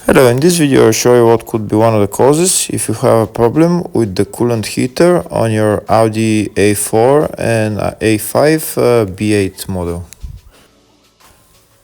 Hello, in this video I'll show you what could be one of the causes if you have a problem with the coolant heater on your Audi A4 and A5 B8 model.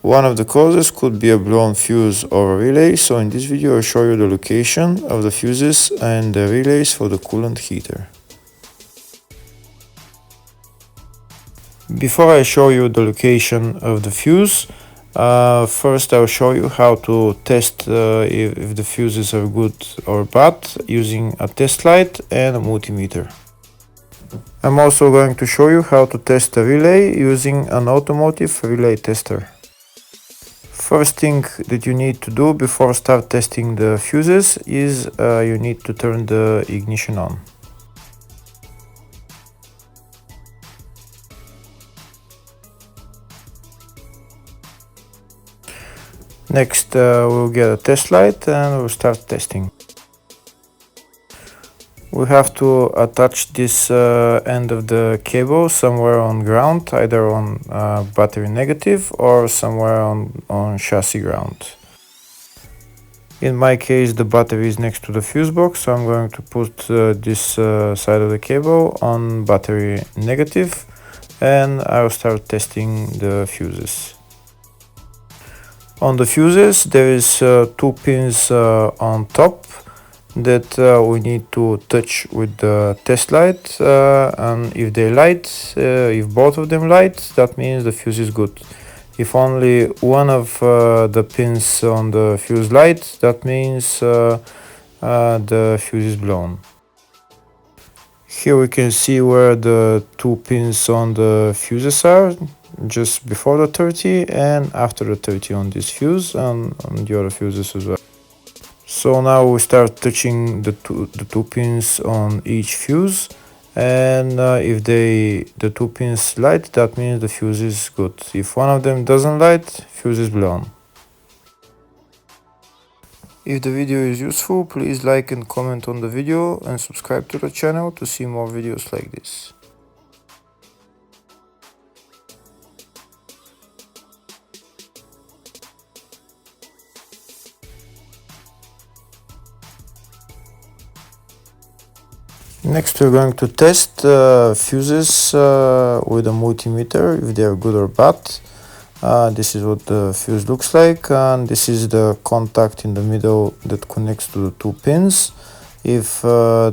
One of the causes could be a blown fuse or a relay, so in this video I'll show you the location of the fuses and the relays for the coolant heater. Before I show you the location of the fuse, first I'll show you how to test if the fuses are good or bad using a test light and a multimeter. I'm also going to show you how to test a relay using an automotive relay tester. First thing that you need to do before start testing the fuses is you need to turn the ignition on. Next we'll get a test light and we'll start testing. We have to attach this end of the cable somewhere on ground, either on battery negative or somewhere on chassis ground. In my case the battery is next to the fuse box, so I'm going to put this side of the cable on battery negative and I'll start testing the fuses. On the fuses there is two pins on top that we need to touch with the test light, and if they light, if both of them light, that means the fuse is good. If only one of the pins on the fuse light, that means the fuse is blown. Here we can see where the two pins on the fuses are, just before the 30 and after the 30 on this fuse and on the other fuses as well. So now we start touching the two pins on each fuse, and if the two pins light, that means the fuse is good. If one of them doesn't light, fuse is blown. If the video is useful, please like and comment on the video and subscribe to the channel to see more videos like this. Next we're going to test fuses with a multimeter, if they are good or bad. This is what the fuse looks like, and this is the contact in the middle that connects to the two pins. If the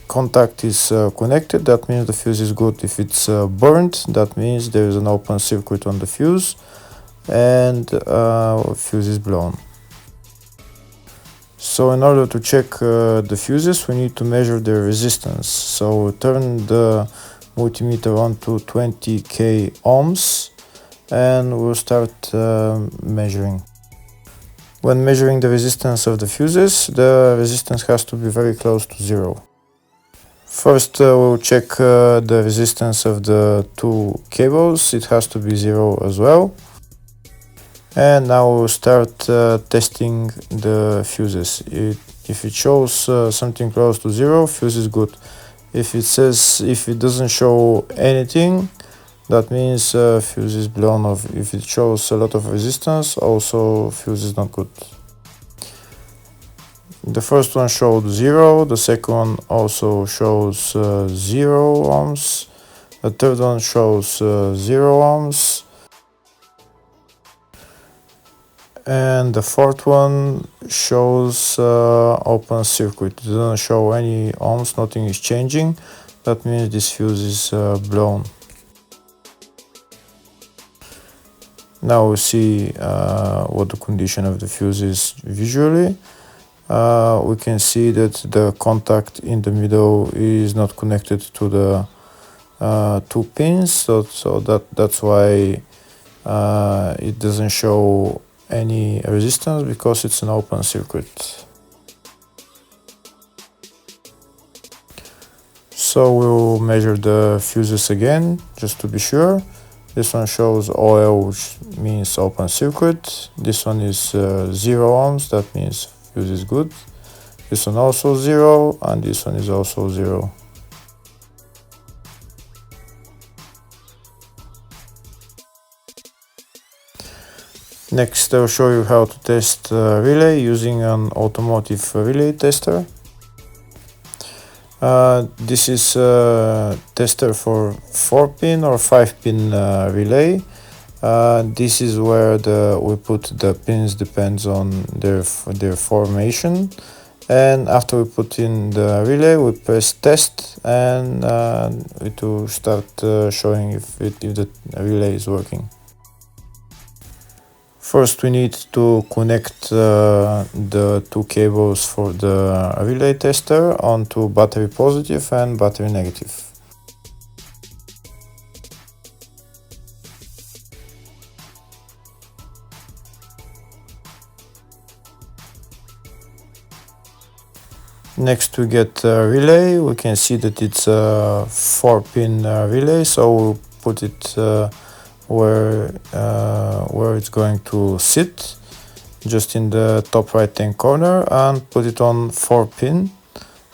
contact is connected, that means the fuse is good. If it's burnt, that means there is an open circuit on the fuse and fuse is blown. So in order to check the fuses, we need to measure their resistance. So we turn the multimeter on to 20k ohms and we'll start measuring. When measuring the resistance of the fuses, the resistance has to be very close to zero. First we'll check the resistance of the two cables. It has to be zero as well. And now we'll start testing the fuses. If it shows something close to zero, fuse is good. If it doesn't show anything, that means fuse is blown off. If it shows a lot of resistance, also fuse is not good. The first one showed 0, the second one also shows 0 ohms, the third one shows 0 ohms, and the fourth one shows open circuit. It doesn't show any ohms, nothing is changing. That means this fuse is blown. Now we see what the condition of the fuse is visually. We can see that the contact in the middle is not connected to the two pins, so that's why it doesn't show any resistance, because it's an open circuit. So we'll measure the fuses again just to be sure. This one shows OL, which means open circuit. This one is 0 ohms, that means fuse is good. This one also 0, and this one is also 0. Next, I'll show you how to test relay using an automotive relay tester. This is a tester for 4-pin or 5-pin relay. This is where we put the pins, depends on their formation. And after we put in the relay, we press test, and it will start showing if the relay is working. First, we need to connect the two cables for the relay tester onto battery positive and battery negative. Next, we get a relay. We can see that it's a 4-pin relay, so we'll put it where it's going to sit, just in the top right hand corner, and put it on 4-pin,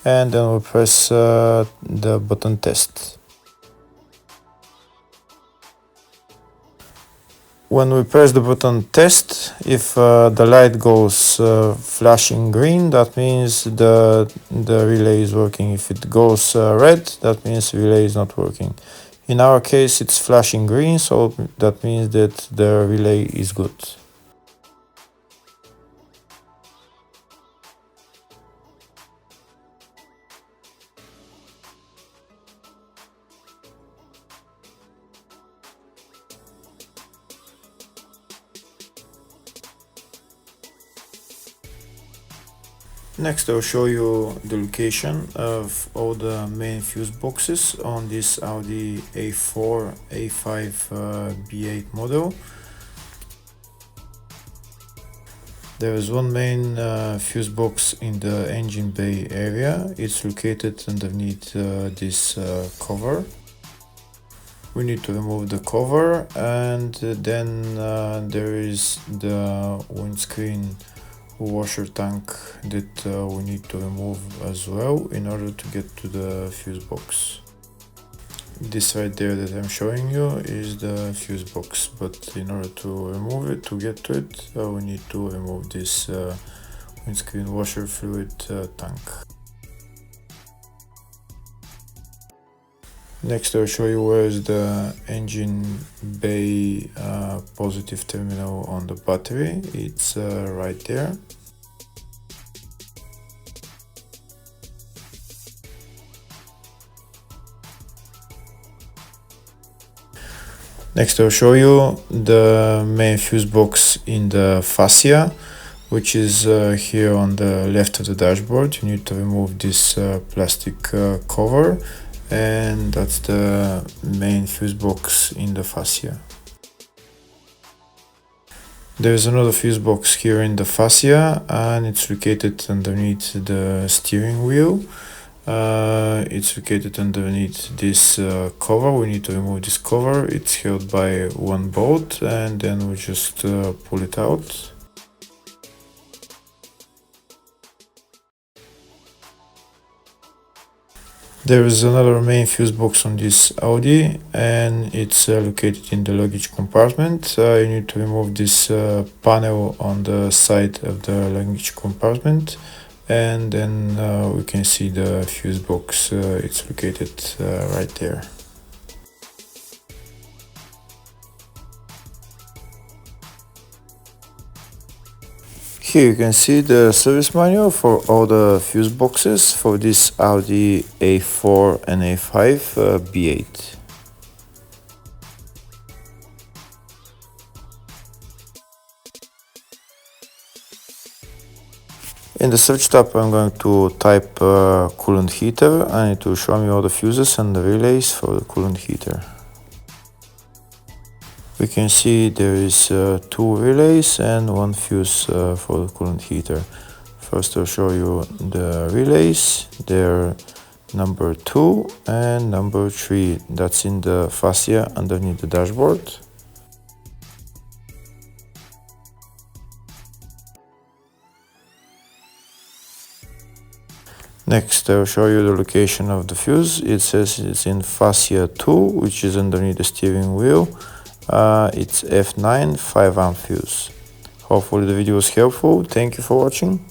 and then we'll press the button test. When we press the button test, if the light goes flashing green, that means the relay is working. If it goes red, that means the relay is not working. In our case, it's flashing green, so that means that the relay is good. Next, I'll show you the location of all the main fuse boxes on this Audi A4 A5 B8 model. There is one main fuse box in the engine bay area. It's located underneath this cover. We need to remove the cover, and then there is the windscreen washer tank that we need to remove as well in order to get to the fuse box. This right there that I'm showing you is the fuse box, but in order to remove it, to get to it, we need to remove this windscreen washer fluid tank. Next, I'll show you where is the engine bay positive terminal on the battery. It's right there. Next, I'll show you the main fuse box in the fascia, which is here on the left of the dashboard. You need to remove this plastic cover, and that's the main fuse box in the fascia. There's another fuse box here in the fascia, and it's located underneath the steering wheel. It's located underneath this cover. We need to remove this cover. It's held by one bolt, and then we just pull it out. There is another main fuse box on this Audi, and it's located in the luggage compartment. You need to remove this panel on the side of the luggage compartment, and then we can see the fuse box. It's located right there. Here you can see the service manual for all the fuse boxes for this Audi A4 and A5 B8. In the search tab, I'm going to type coolant heater, and it will show me all the fuses and the relays for the coolant heater. We can see there is 2 relays and 1 fuse for the coolant heater. First, I'll show you the relays. They're number 2 and number 3. That's in the fascia underneath the dashboard. Next, I'll show you the location of the fuse. It says it's in fascia 2, which is underneath the steering wheel. It's F9 5 amp fuse. Hopefully the video was helpful. Thank you for watching.